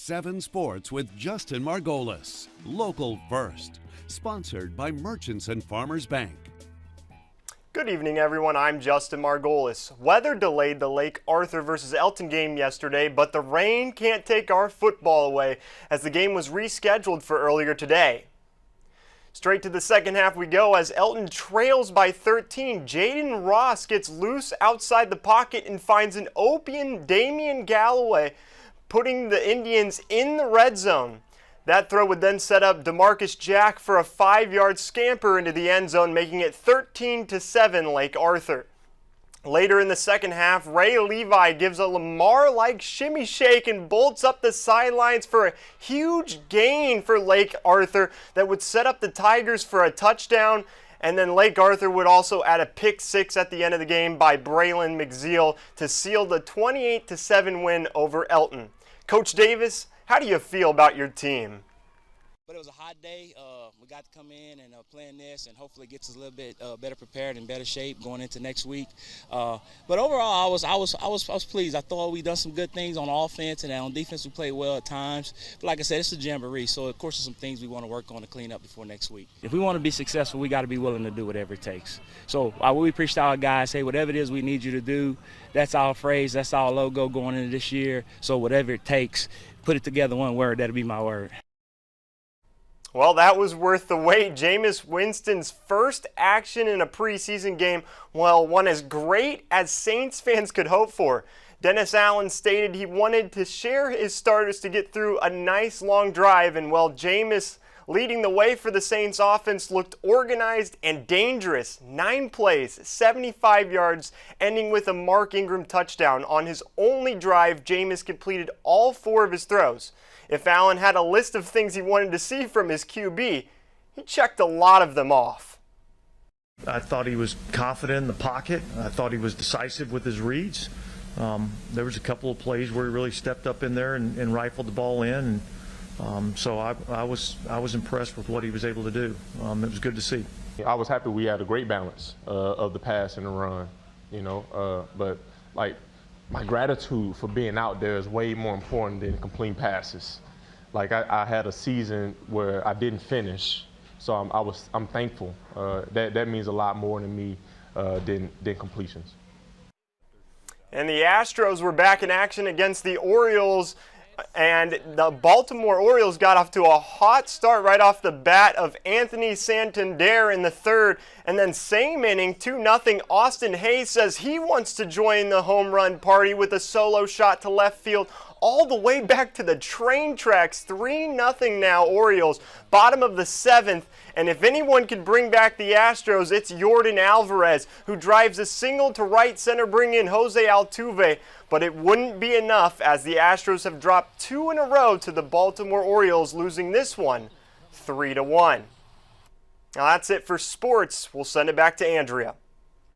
7 Sports with Justin Margolis, local first, sponsored by Merchants and Farmers Bank. Good evening, everyone. I'm Justin Margolis. Weather delayed the Lake Arthur versus Elton game yesterday, but the rain can't take our football away as the game was rescheduled for earlier today. Straight to the second half we go as Elton trails by 13. Jaden Ross gets loose outside the pocket and finds an open Damian Galloway, putting the Indians in the red zone. That throw would then set up DeMarcus Jack for a 5-yard scamper into the end zone, making it 13-7 Lake Arthur. Later in the second half, Ray Levi gives a Lamar-like shimmy shake and bolts up the sidelines for a huge gain for Lake Arthur that would set up the Tigers for a touchdown. And then Lake Arthur would also add a pick six at the end of the game by Braylon McZeal to seal the 28-7 win over Elton. Coach Davis, how do you feel about your team? But it was a hot day. We got to come in and plan this, and hopefully it gets us a little bit better prepared and better shape going into next week. But overall, I was pleased. I thought we done some good things on offense, and on defense we played well at times. But like I said, it's a jamboree, so of course there's some things we want to work on to clean up before next week. If we want to be successful, we got to be willing to do whatever it takes. So we preach to our guys, hey, whatever it is we need you to do, that's our phrase, that's our logo going into this year. So whatever it takes, put it together one word, that'll be my word. Well, that was worth the wait. Jameis Winston's first action in a preseason game, well, one as great as Saints fans could hope for. Dennis Allen stated he wanted to share his starters to get through a nice long drive, and well, Jameis leading the way for the Saints offense looked organized and dangerous. 9 plays, 75 yards, ending with a Mark Ingram touchdown. On his only drive, Jameis completed all 4 of his throws. If Allen had a list of things he wanted to see from his QB, he checked a lot of them off. I thought he was confident in the pocket. I thought he was decisive with his reads. There was a couple of plays where he really stepped up in there and rifled the ball in. So I was impressed with what he was able to do. It was good to see. I was happy we had a great balance of the pass and the run, but like my gratitude for being out there is way more important than completing passes. Like I had a season where I didn't finish, so I'm thankful. That means a lot more to me than completions. And the Astros were back in action against the Orioles. And the Baltimore Orioles got off to a hot start right off the bat of Anthony Santander in the third. And then same inning, 2-0, Austin Hayes says he wants to join the home run party with a solo shot to left field all the way back to the train tracks. 3-0 now, Orioles, bottom of the 7th. And if anyone can bring back the Astros, it's Yordan Alvarez, who drives a single to right center, bringing in Jose Altuve. But it wouldn't be enough as the Astros have dropped 2 in a row to the Baltimore Orioles, losing this one 3-1. Now that's it for sports. We'll send it back to Andrea.